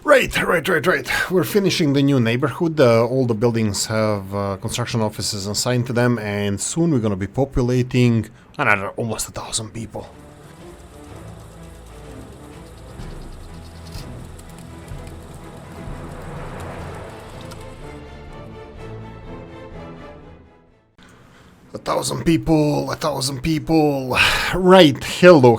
Right. We're finishing the new neighborhood. All the buildings have construction offices assigned to them, and soon we're gonna be populating another almost 1,000 people. A thousand people. Right, hello,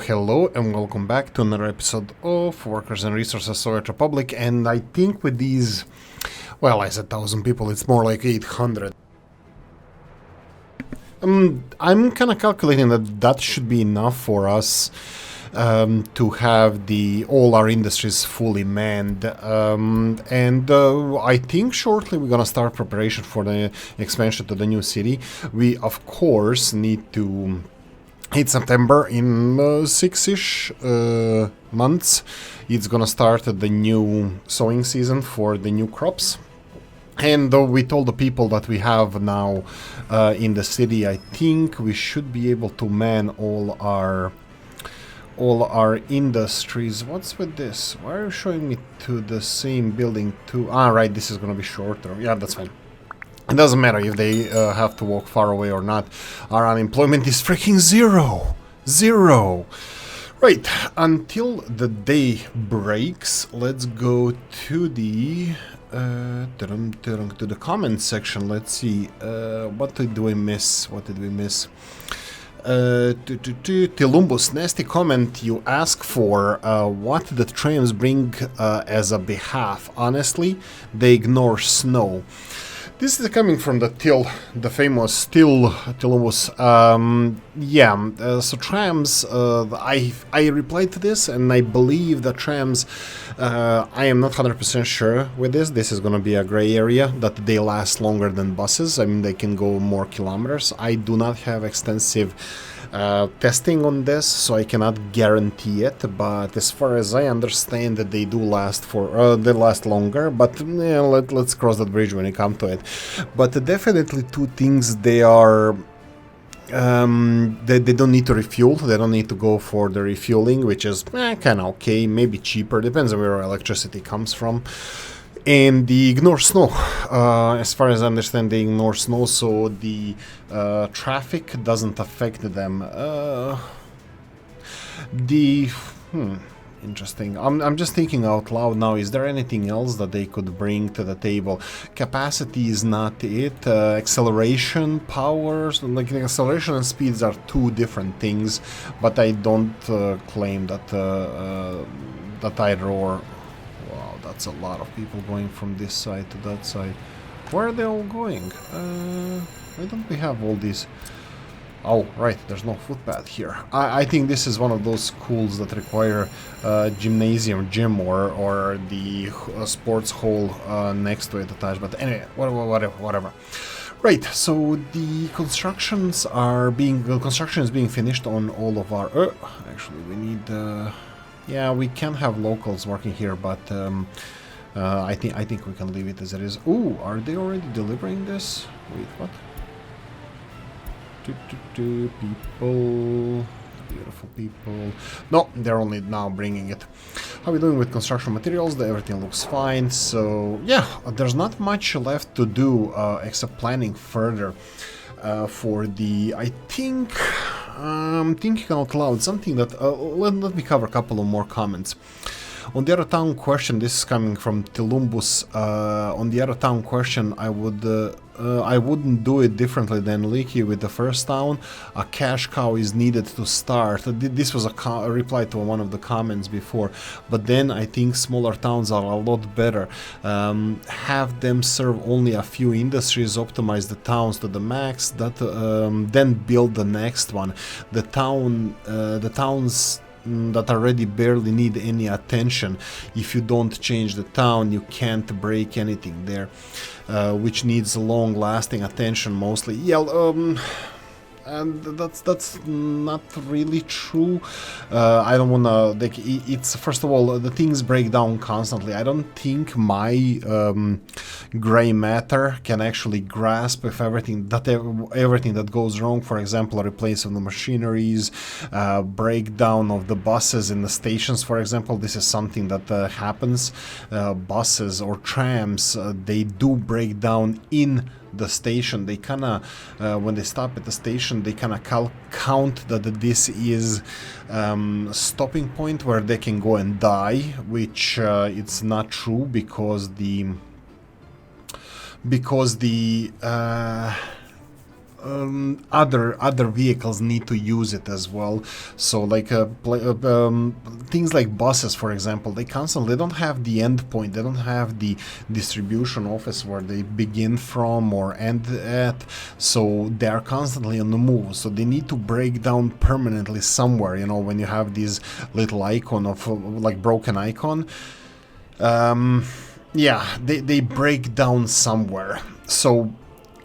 and welcome back to another episode of Workers and Resources Soviet Republic. And I think with these, well, I said 1,000 people, it's more like 800. I'm kind of calculating that should be enough for us to have all our industries fully manned, and I think shortly we're gonna start preparation for the expansion to the new city. We of course need to hit September in 6-ish months. It's gonna start the new sowing season for the new crops. And though we told the people that we have now in the city, I think we should be able to man all our industries. What's with this? Why are you showing me to the same building too? Right, this is gonna be shorter. Yeah, that's fine. It doesn't matter if they have to walk far away or not. Our unemployment is freaking zero. Right, until the day breaks, let's go to the comment section. Let's see, what did we miss? Tilumbus, nasty comment. You ask for what the trams bring as a behalf. Honestly, they ignore snow. This is coming from the famous Tilumbus. So trams, I replied to this, and I believe that trams, I am not 100% sure with this. This is going to be a gray area, that they last longer than buses. I mean, they can go more kilometers. I do not have extensive testing on this, so I cannot guarantee it, but as far as I understand, that they do last they last longer, but let's cross that bridge when we come to it. But definitely two things: they are they don't need to refuel. They don't need to go for the refueling, which is kind of okay, maybe cheaper, depends on where electricity comes from. And they ignore snow. As far as I understand, they ignore snow, so the traffic doesn't affect them. Interesting. I'm just thinking out loud now. Is there anything else that they could bring to the table? Capacity is not it. Acceleration, powers, like acceleration and speeds are two different things. But I don't claim that either or. Wow, that's a lot of people going from this side to that side. Where are they all going? Why don't we have all these? Oh, right, there's no footpath here. I think this is one of those schools that require gym or the sports hall next to it attached. But anyway, whatever. Right, so the construction is being finished on all of our. Actually, we need. Yeah, we can have locals working here, but I think we can leave it as it is. Ooh, are they already delivering this? Wait, what? People, beautiful people. No, they're only now bringing it. How are we doing with construction materials? Everything looks fine. So yeah, there's not much left to do except planning further for the. I think. Thinking out loud, something that let me cover a couple of more comments. On the other town question, this is coming from Tilumbus. On the other town question, I wouldn't do it differently than Oolykee with the first town. A cash cow is needed to start. This was a reply to one of the comments before. But then I think smaller towns are a lot better. Have them serve only a few industries, optimize the towns to the max. Then build the next one. The towns that already barely need any attention. If you don't change the town, you can't break anything there, which needs long-lasting attention mostly. Yeah, and that's not really true. I don't wanna like it's first of all the things break down constantly. I don't think my gray matter can actually grasp if everything that goes wrong. For example, a replace of the machineries, breakdown of the buses in the stations. For example, this is something that happens. Buses or trams, they do break down in the station. They kind of when they stop at the station, they kind of count that this is stopping point where they can go and die, which it's not true because the other vehicles need to use it as well. So like things like buses, for example, they don't have the end point, they don't have the distribution office where they begin from or end at, so they are constantly on the move, so they need to break down permanently somewhere. You know, when you have this little icon of like broken icon, yeah, they break down somewhere. So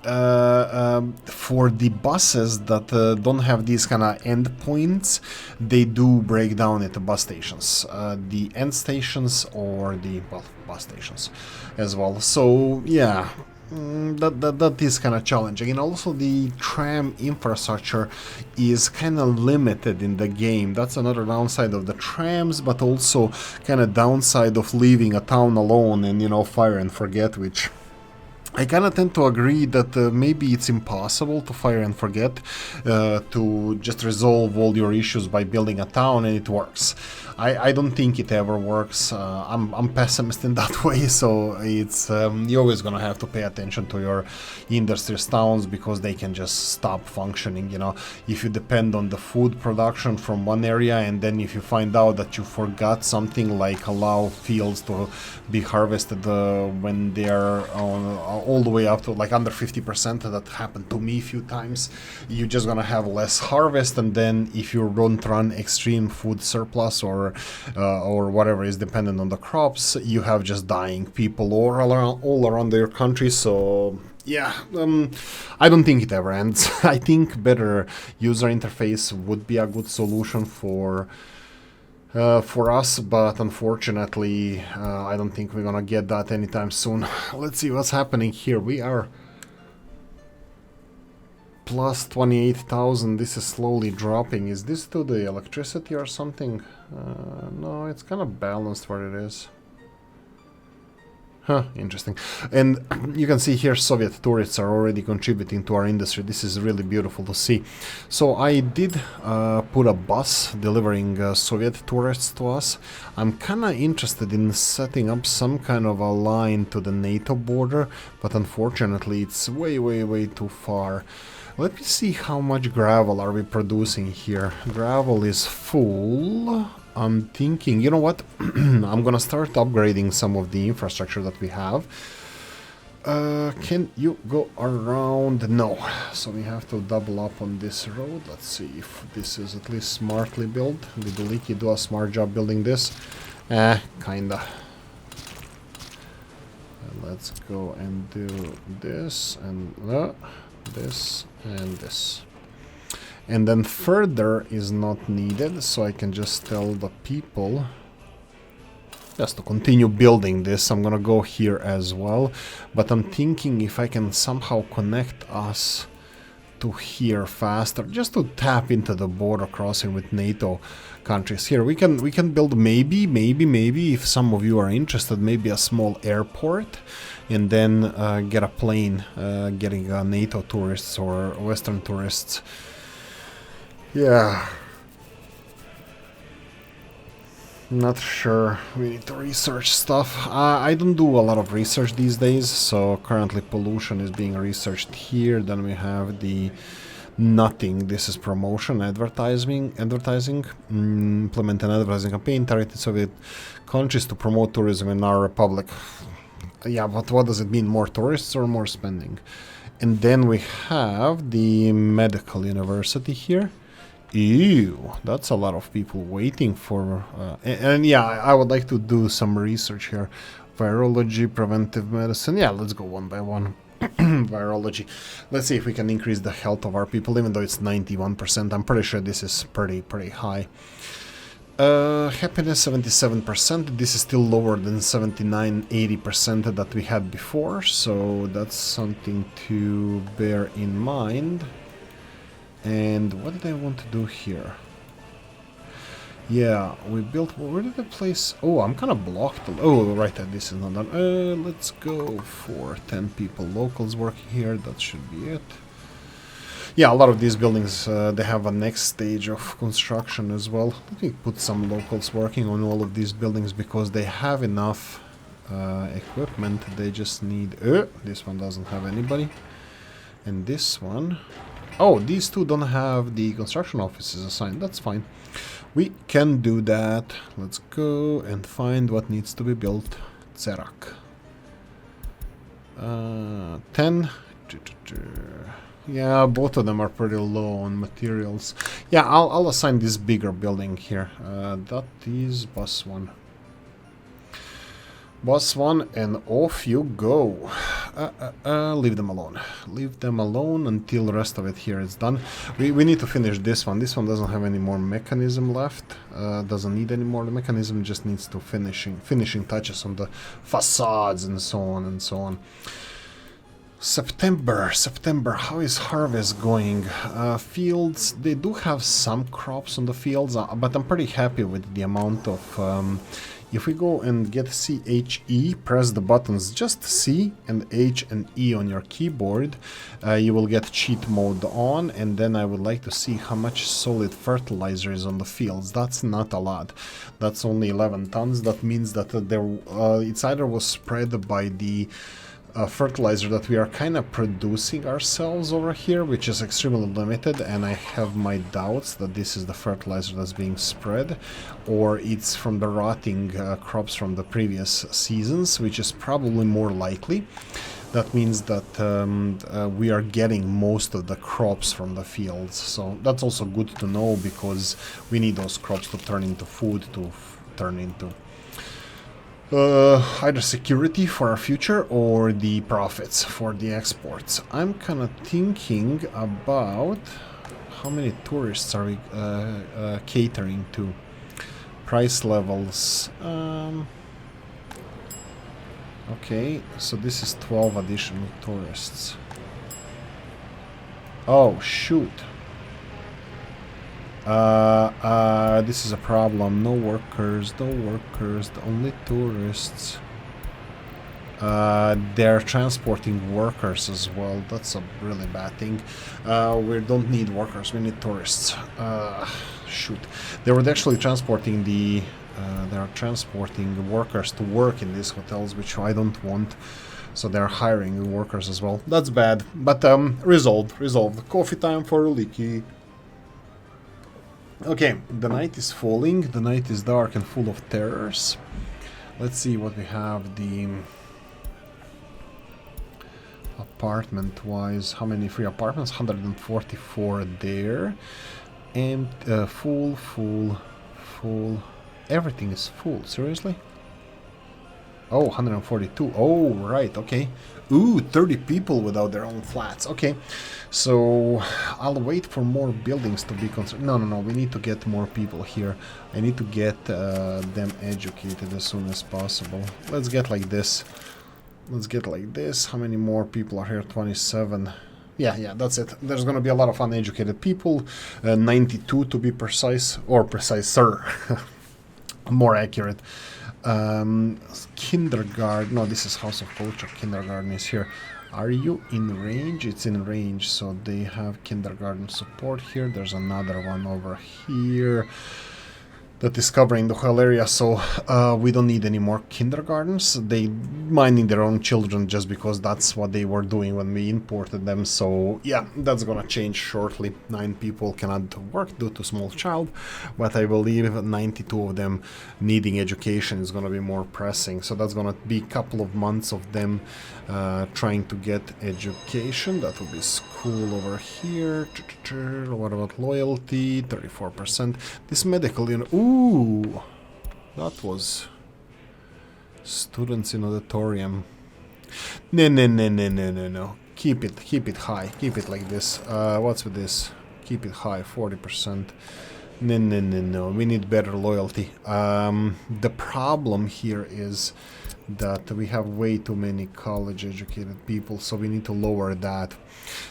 for the buses that don't have these kind of end points, they do break down at the bus stations, the end stations, or the bus stations as well. So yeah, that is kind of challenging. And also the tram infrastructure is kind of limited in the game. That's another downside of the trams, but also kind of downside of leaving a town alone and, you know, fire and forget, which I kind of tend to agree that maybe it's impossible to fire and forget, to just resolve all your issues by building a town and it works. I don't think it ever works. I'm pessimist in that way, so it's you're always gonna have to pay attention to your industries towns because they can just stop functioning. You know, if you depend on the food production from one area and then if you find out that you forgot something like allow fields to be harvested when they are all the way up to like under 50%, that happened to me a few times, you're just gonna have less harvest, and then if you don't run extreme food surplus or whatever is dependent on the crops, you have just dying people all around your country. So yeah, I don't think it ever ends. I think better user interface would be a good solution for us, but unfortunately I don't think we're gonna get that anytime soon. Let's see what's happening here. We are plus 28,000. This is slowly dropping. Is this to the electricity or something? No, it's kind of balanced where it is. Huh, interesting. And you can see here Soviet tourists are already contributing to our industry. This is really beautiful to see. So I did put a bus delivering Soviet tourists to us. I'm kind of interested in setting up some kind of a line to the NATO border, but unfortunately it's way too far. Let me see how much gravel are we producing here. Gravel is full. I'm thinking, you know what? I'm gonna start upgrading some of the infrastructure that we have. Can you go around? No. So we have to double up on this road. Let's see if this is at least smartly built. Did Oolykee do a smart job building this? Kinda. Let's go and do this and this and this. And then further is not needed, so I can just tell the people just to continue building this. I'm gonna go here as well, but I'm thinking if I can somehow connect us to here faster, just to tap into the border crossing with NATO countries. Here we can build maybe if some of you are interested, maybe a small airport, and then get a plane getting NATO tourists or Western tourists. Yeah, not sure. We need to research stuff. I don't do a lot of research these days, so currently pollution is being researched here. Then we have the nothing. This is promotion, advertising. Implement an advertising campaign targeted Soviet countries to promote tourism in our republic. Yeah, but what does it mean? More tourists or more spending? And then we have the medical university here. Ew, that's a lot of people waiting for... and yeah, I would like to do some research here. Virology, preventive medicine. Yeah, let's go one by one. Virology. Let's see if we can increase the health of our people, even though it's 91%. I'm pretty sure this is pretty high. Happiness 77%. This is still lower than 79-80% that we had before, so that's something to bear in mind. And what did I want to do here? Yeah, we built... Where did I place... Oh, I'm kind of blocked. Oh, right, this is not done. Let's go for 10 people. Locals working here, that should be it. Yeah, a lot of these buildings, they have a next stage of construction as well. Let me put some locals working on all of these buildings because they have enough equipment. They just need... this one doesn't have anybody. And this one... Oh, these two don't have the construction offices assigned. That's fine. We can do that. Let's go and find what needs to be built. Zerak. 10. Yeah, both of them are pretty low on materials. Yeah, I'll assign this bigger building here. That is bus 1. Bus 1, and off you go. Leave them alone. Leave them alone until the rest of it here is done. We need to finish this one. This one doesn't have any more mechanism left. Doesn't need any more. The mechanism just needs to finishing touches on the facades and so on and so on. September, how is harvest going? Fields, they do have some crops on the fields, but I'm pretty happy with the amount of... if we go and get CHE, press the buttons just C and H and E on your keyboard, you will get cheat mode on, and then I would like to see how much solid fertilizer is on the fields. That's not a lot. That's only 11 tons. That means that it's either was spread by the fertilizer that we are kind of producing ourselves over here, which is extremely limited, and I have my doubts that this is the fertilizer that's being spread, or it's from the rotting crops from the previous seasons, which is probably more likely. That means that we are getting most of the crops from the fields, so that's also good to know, because we need those crops to turn into food, to turn into either security for our future or the profits for the exports. I'm kind of thinking about how many tourists are we catering to. Price levels. Okay, so this is 12 additional tourists. Oh, shoot. This is a problem. No workers, only tourists. They're transporting workers as well. That's a really bad thing. We don't need workers, we need tourists. Shoot. They were actually transporting they are transporting workers to work in these hotels, which I don't want. So they're hiring workers as well. That's bad. But resolved. Coffee time for Oolykee. Okay, the night is falling, the night is dark and full of terrors. Let's see what we have. The apartment-wise, how many free apartments? 144 there. And full. Everything is full, seriously? Oh, 142. Oh, right, okay. Ooh, 30 people without their own flats. Okay, so I'll wait for more buildings to be constructed. No, we need to get more people here. I need to get them educated as soon as possible. Let's get like this. How many more people are here? 27. Yeah, that's it. There's gonna be a lot of uneducated people. 92 to be precise, or preciser. More accurate. Kindergarten. No, this is House of Culture. Kindergarten is here. Are you in range? It's in range, so they have kindergarten support here. There's another one over here that is covering the whole area, so we don't need any more kindergartens. They minding their own children just because that's what they were doing when we imported them. So yeah, that's gonna change shortly. 9 people cannot work due to small child, but I believe 92 of them needing education is gonna be more pressing. So that's gonna be a couple of months of them trying to get education. That will be school over here. What about loyalty? 34%. This medical unit. Ooh, that was students in auditorium. No, no, no, no, no, no, no. Keep it high. Keep it like this. What's with this? Keep it high, 40%. No, no, no, no. We need better loyalty. The problem here is that we have way too many college-educated people, so we need to lower that.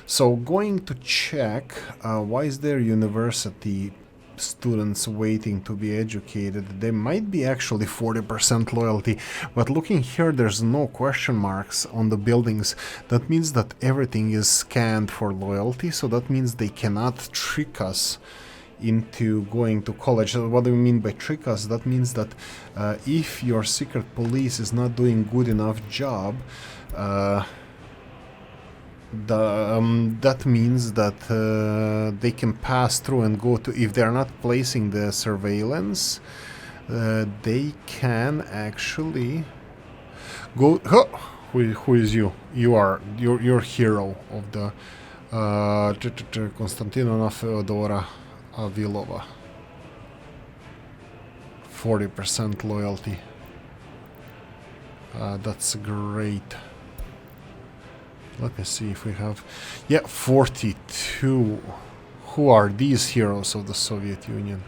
So going to check, why is there university students waiting to be educated? They might be actually 40% loyalty, but looking here, there's no question marks on the buildings. That means that everything is scanned for loyalty, so that means they cannot trick us into going to college. So what do we mean by trick us? That means that if your secret police is not doing good enough job, that means that they can pass through and go to, if they're not placing the surveillance, they can actually go. Who is you? You're hero of the Konstantinovna Feodora Avilova. 40% loyalty. That's great. Let me see if we have... Yeah, 42. Who are these heroes of the Soviet Union?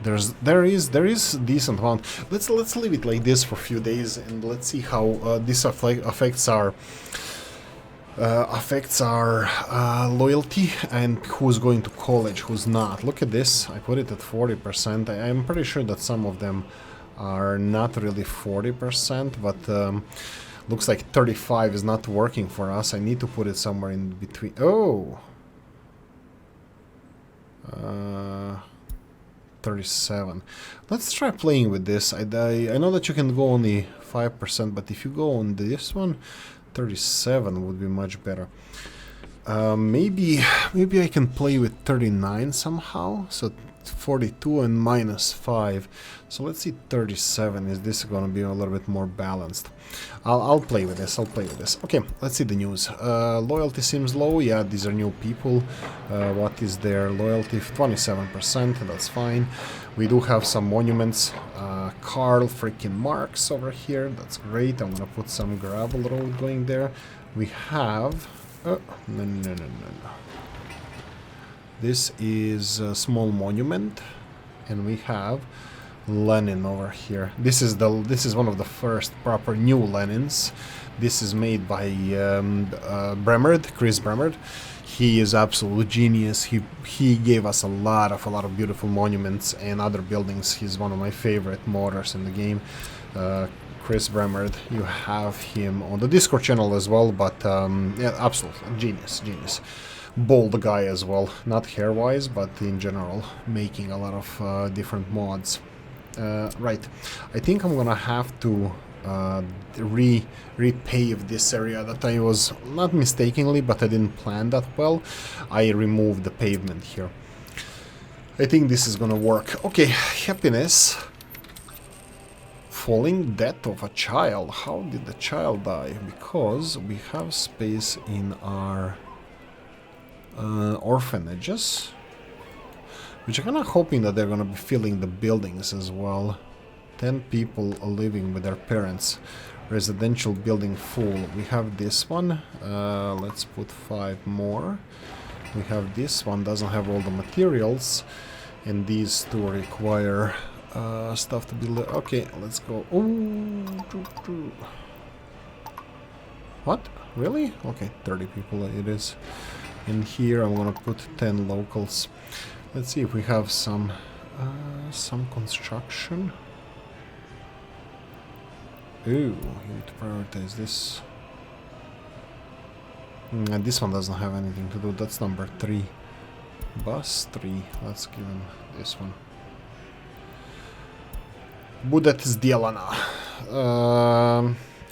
There is decent amount. Let's leave it like this for a few days and let's see how this affects our loyalty and who's going to college, who's not. Look at this. I put it at 40%. I'm pretty sure that some of them are not really 40%, but looks like 35 is not working for us. I need to put it somewhere in between. Oh! 37. Let's try playing with this. I know that you can go only 5%, but if you go on this one, 37 would be much better. Maybe I can play with 39 somehow. So 42 and minus 5. So let's see 37. Is this going to be a little bit more balanced? I'll play with this. Okay, let's see the news. Loyalty seems low. Yeah, these are new people. What is their loyalty? 27%. That's fine. We do have some monuments. Karl freaking Marx over here. That's great. I'm going to put some gravel road going there. We have... Oh, no. This is a small monument, and we have Lenin over here. This is one of the first proper new Lenins. This is made by Chris Bremerd. He is absolute genius. He gave us a lot of beautiful monuments and other buildings. He's one of my favorite modders in the game. Chris Bremerd, you have him on the Discord channel as well, but yeah, absolutely genius. Bold guy as well, not hair-wise, but in general, making a lot of different mods. Right, I think I'm gonna have to repave this area that I was, not mistakenly, but I didn't plan that well. I removed the pavement here. I think this is gonna work. Okay, happiness. Falling death of a child. How did the child die? Because we have space in our orphanages, which I'm kind of hoping that they're going to be filling the buildings as well. 10 people living with their parents. Residential building full. We have this one. Let's put 5 more. We have this one, doesn't have all the materials, and these two require stuff to be okay, let's go. Ooh, what? Really? Okay, 30 people it is. And here I'm gonna put 10 locals. Let's see if we have some construction. Ooh, you need to prioritize this. And this one doesn't have anything to do. That's number 3. Bus 3. Let's give him this one. Будет сделано.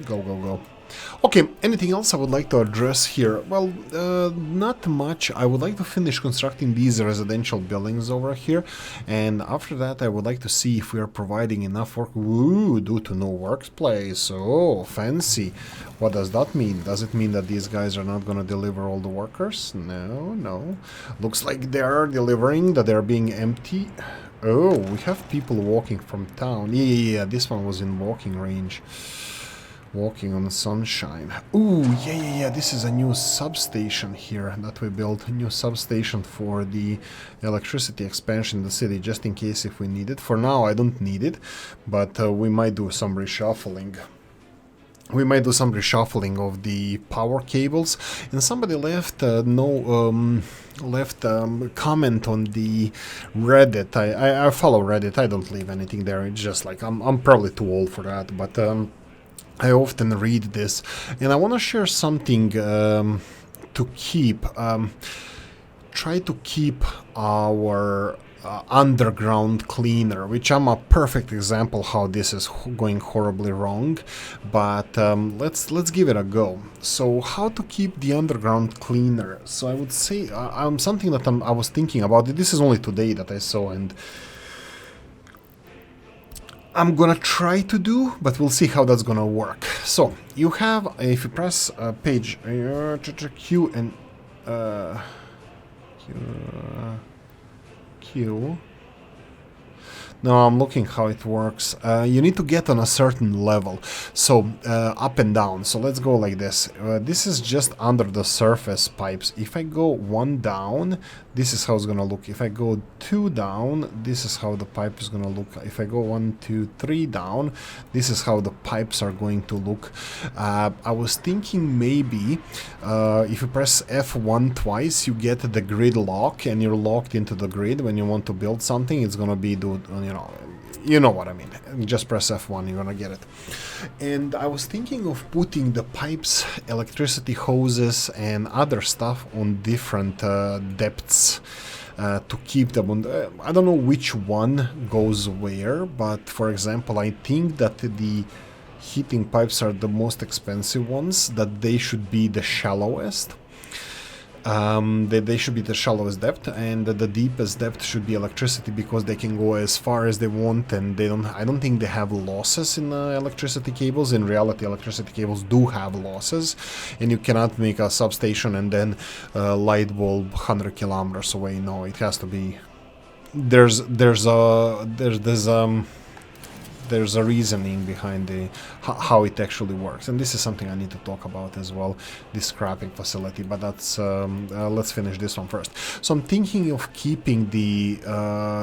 Go. Okay, anything else I would like to address here? Well, not much. I would like to finish constructing these residential buildings over here, and after that I would like to see if we are providing enough work. Ooh, due to no workplace. Oh, fancy. What does that mean? Does it mean that these guys are not going to deliver all the workers? No. Looks like they are delivering, that they're being empty. Oh, we have people walking from town. Yeah, this one was in walking range. Walking on the sunshine. Ooh, yeah. This is a new substation here that we built. A new substation for the electricity expansion in the city, just in case if we need it. For now, I don't need it, but we might do some reshuffling. We might do some reshuffling of the power cables. And somebody left comment on the Reddit. I follow Reddit. I don't leave anything there. It's just like I'm probably too old for that, but I often read this, and I want to share something to keep. Try to keep our underground cleaner, which I'm a perfect example how this is going horribly wrong, but let's give it a go. So how to keep the underground cleaner? So I would say something that I was thinking about. This is only today that I saw, and I'm gonna try to do, but we'll see how that's gonna work. So you have, if you press page Q and Q. Now I'm looking how it works. You need to get on a certain level, so up and down. So let's go like this. This is just under the surface pipes. If I go 1 down, this is how it's gonna look. If I go 2 down, this is how the pipe is gonna look. If I go 1, 2, 3 down, this is how the pipes are going to look. I was thinking maybe if you press F1 twice, you get the grid lock, and you're locked into the grid. When you want to build something, it's gonna be you know what I mean. Just press F1, you're gonna get it. And I was thinking of putting the pipes, electricity hoses, and other stuff on different depths to keep them on. I don't know which one goes where, but for example, I think that the heating pipes are the most expensive ones, that they should be the shallowest. They should be the shallowest depth, and the deepest depth should be electricity, because they can go as far as they want, and I don't think they have losses in electricity cables. In reality, electricity cables do have losses, and you cannot make a substation and then light bulb 100 kilometers away. No, it has to be. There's a reasoning behind how it actually works, and this is something I need to talk about as well, this scrapping facility, but that's let's finish this one first. So I'm thinking of keeping the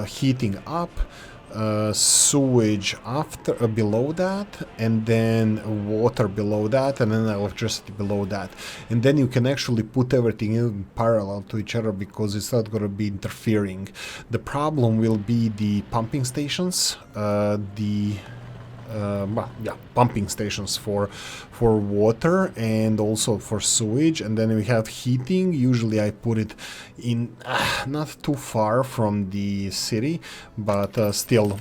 heating up, sewage after below that, and then water below that, and then electricity below that, and then you can actually put everything in parallel to each other, because it's not going to be interfering. The problem will be the pumping stations, pumping stations for water and also for sewage, and then we have heating. Usually I put it in not too far from the city, but still,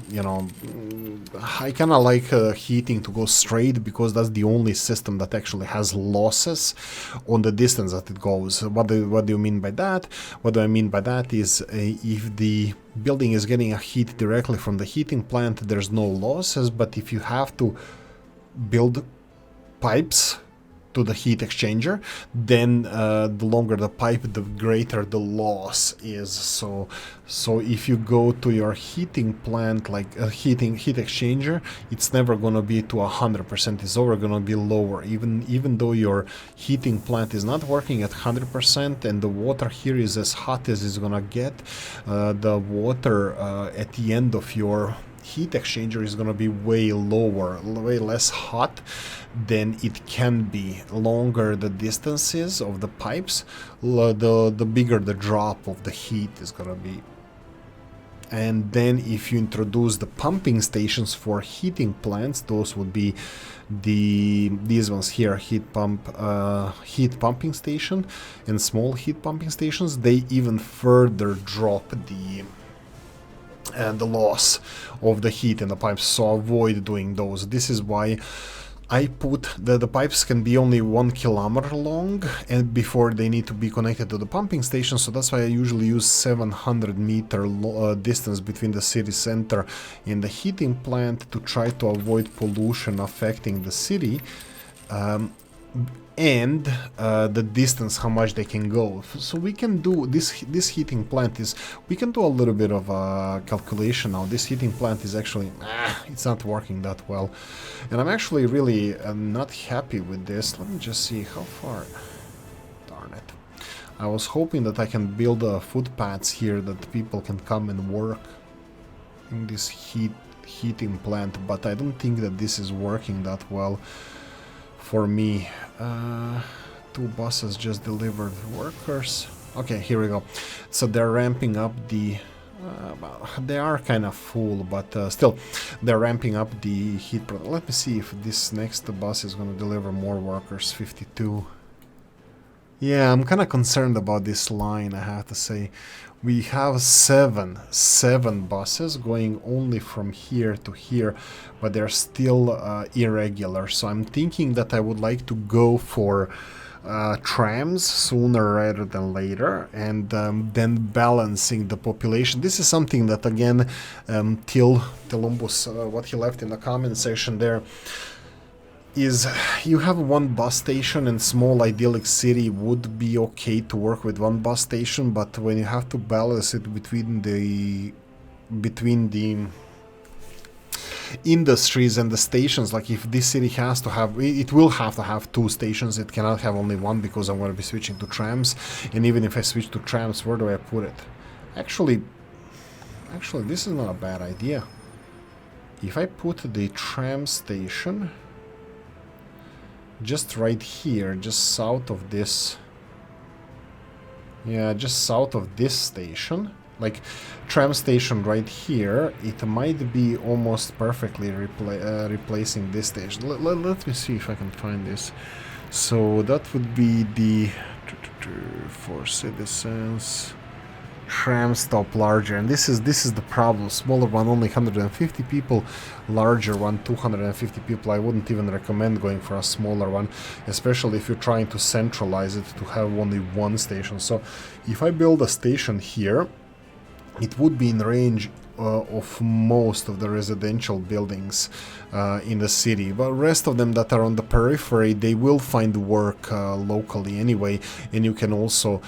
I kind of like heating to go straight, because that's the only system that actually has losses on the distance that it goes. What do you mean by that? What do I mean by that is if the building is getting a heat directly from the heating plant, there's no losses, but if you have to build pipes to the heat exchanger, then the longer the pipe, the greater the loss is. So if you go to your heating plant, like a heat exchanger, it's never going to be to 100%. It's always going to be lower, even though your heating plant is not working at 100%, and the water here is as hot as it's going to get. The water at the end of your heat exchanger is going to be way lower, way less hot than it can be. Longer the distances of the pipes, the bigger the drop of the heat is going to be. And then if you introduce the pumping stations for heating plants, those would be these ones here, heat pumping station and small heat pumping stations. They even further drop the loss of the heat in the pipes, so avoid doing those. This is why I put the pipes can be only 1 kilometer long, and before they need to be connected to the pumping station, so that's why I usually use 700 meter distance between the city center and the heating plant, to try to avoid pollution affecting the city. and the distance, how much they can go. So we can do this heating plant is, we can do a little bit of calculation now. This heating plant is actually it's not working that well, and I'm actually really not happy with this. Let me just see how far. Darn it, I was hoping that I can build footpaths here that people can come and work in this heating plant, but I don't think that this is working that well for me. 2 buses just delivered workers. Okay, here we go. So they're ramping up the well, they are kind of full, but still they're ramping up the heat. Let me see if this next bus is going to deliver more workers. 52. Yeah, I'm kind of concerned about this line, I have to say. We have seven buses going only from here to here, but they're still irregular. So I'm thinking that I would like to go for trams sooner rather than later, and then balancing the population. This is something that, again, Telumbus, what he left in the comment section there, is you have one bus station, and small idyllic city would be okay to work with one bus station, but when you have to balance it between the industries and the stations, like if this city has to have, it will have to have 2 stations, it cannot have only one, because I'm going to be switching to trams. And even if I switch to trams, where do I put it? Actually this is not a bad idea. If I put the tram station just right here, just south of this, yeah, just south of this station, like tram station right here, it might be almost perfectly replacing this station. Let me see if I can find this. So that would be the for citizens tram stop larger, and this is the problem. Smaller one only 150 people, larger one 250 people. I wouldn't even recommend going for a smaller one, especially if you're trying to centralize it to have only one station. So if I build a station here, it would be in range of most of the residential buildings in the city, but rest of them that are on the periphery, they will find work locally anyway, and you can also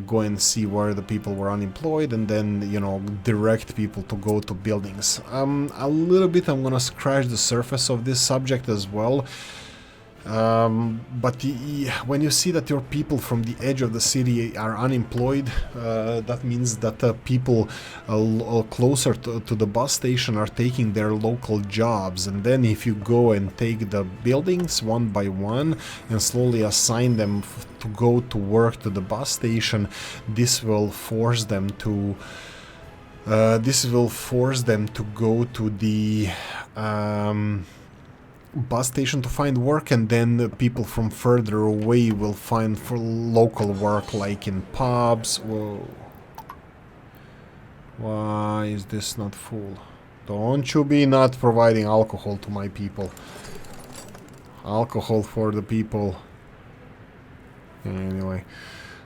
go and see where the people were unemployed, and then, you know, direct people to go to buildings. A little bit I'm gonna scratch the surface of this subject as well. But when you see that your people from the edge of the city are unemployed, that means that people closer to the bus station are taking their local jobs. And then if you go and take the buildings one by one and slowly assign them to go to work to the bus station, this will force them to go to the bus station to find work, and then people from further away will find for local work, like in pubs. Whoa. Why is this not full? Don't you be not providing alcohol to my people. Alcohol for the people. Anyway,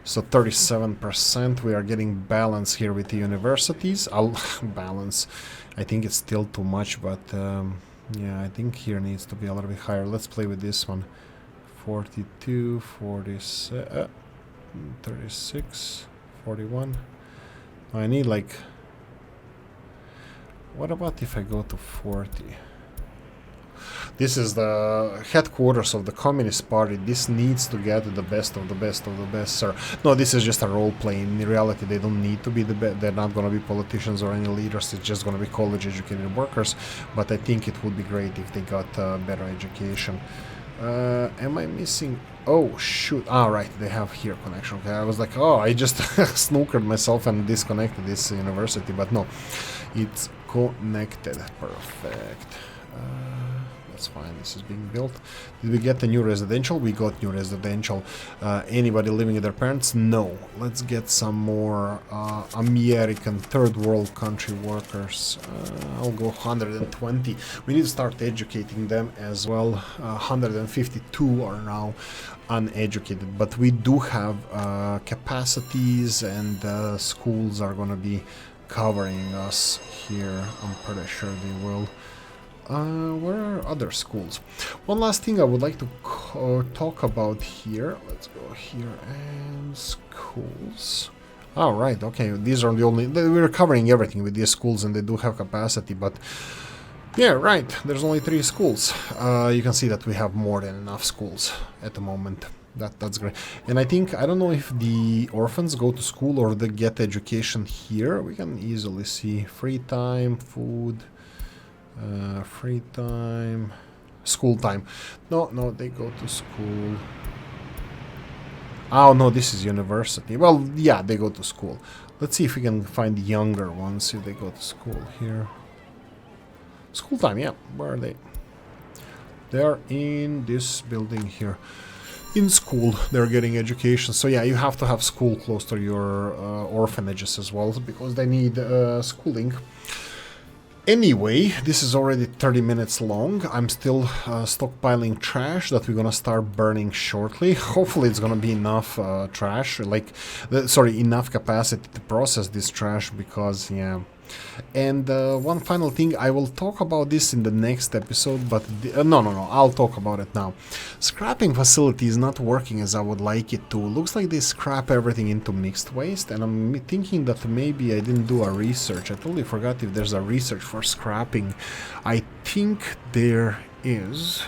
so 37%, we are getting balance here with the universities. I'll balance. I think it's still too much, but yeah, I think here needs to be a little bit higher. Let's play with this one. 42, 47, 36, 41. I need like... What about if I go to 40? This is the headquarters of the Communist Party. This needs to get the best of the best of the best, sir. No, this is just a role play. In reality, they don't need to be the best. They're not going to be politicians or any leaders. It's just going to be college-educated workers. But I think it would be great if they got better education. Am I missing? Oh, shoot. Ah, right. They have here connection. Okay, I was like, oh, I just snookered myself and disconnected this university. But no, it's connected. Perfect. That's fine, this is being built. Did we get a new residential? We got new residential. Anybody living with their parents? No. Let's get some more American third world country workers. I'll go 120. We need to start educating them as well. 152 are now uneducated, but we do have capacities, and schools are going to be covering us here. I'm pretty sure they will. where are other schools? One last thing I would like to talk about here. Let's go here and schools. Oh, right, okay, these are the only... We're covering everything with these schools and they do have capacity, but... Yeah, right, there's only 3 schools. You can see that we have more than enough schools at the moment. That's great. And I think, I don't know if the orphans go to school or they get education here. We can easily see free time, food, free time, school time. No, they go to school. Oh, no, this is university. Well, yeah, they go to school. Let's see if we can find younger ones if they go to school here. School time, yeah. Where are they? They are in this building here. In school, they're getting education. So yeah, you have to have school close to your orphanages as well, because they need schooling. Anyway, this is already 30 minutes long. I'm still stockpiling trash that we're gonna start burning shortly. Hopefully it's gonna be enough trash, like, enough capacity to process this trash, because, yeah. And one final thing, I will talk about this in the next episode, but no, I'll talk about it now. Scrapping facility is not working as I would like it to. Looks like they scrap everything into mixed waste, and I'm thinking that maybe I didn't do a research. I totally forgot if there's a research for scrapping. I think there is.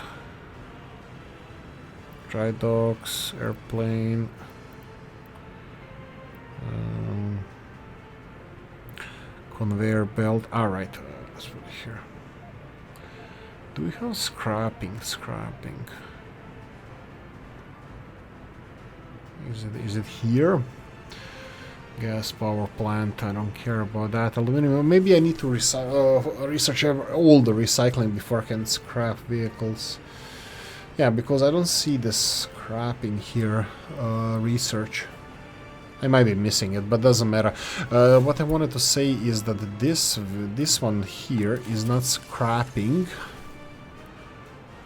Dry docks, airplane. Conveyor belt. Alright, let's put it here. Do we have scrapping? Scrapping. Is it here? Gas power plant. I don't care about that. Aluminum. Maybe I need to research all the recycling before I can scrap vehicles. Yeah, because I don't see the scrapping here. Research. I might be missing it, but doesn't matter. What I wanted to say is that this one here is not scrapping.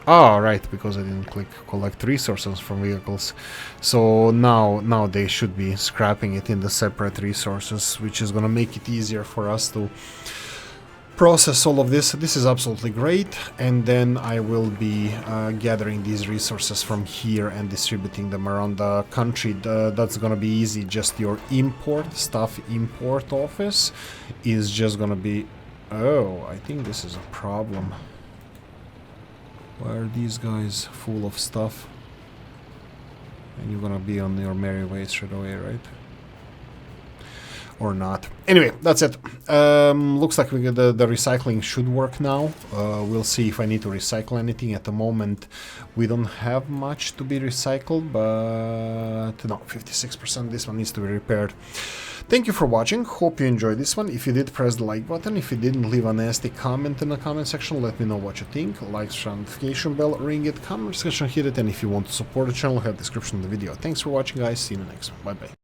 Oh, right, because I didn't click collect resources from vehicles. So now they should be scrapping it in the separate resources, which is gonna make it easier for us to process all of this. This is absolutely great, and then I will be gathering these resources from here and distributing them around the country. That's gonna be easy. Just your import office is just gonna be... Oh, I think this is a problem. Why are these guys full of stuff? And you're gonna be on your merry way straight away, right? Or not. Anyway, that's it. Looks like the recycling should work now. We'll see if I need to recycle anything. At the moment, we don't have much to be recycled, but no, 56%. This one needs to be repaired. Thank you for watching. Hope you enjoyed this one. If you did, press the like button. If you didn't, leave a nasty comment in the comment section. Let me know what you think. Like, notification bell, ring it, comment section, hit it. And if you want to support the channel, have the description of the video. Thanks for watching, guys. See you in the next one. Bye-bye.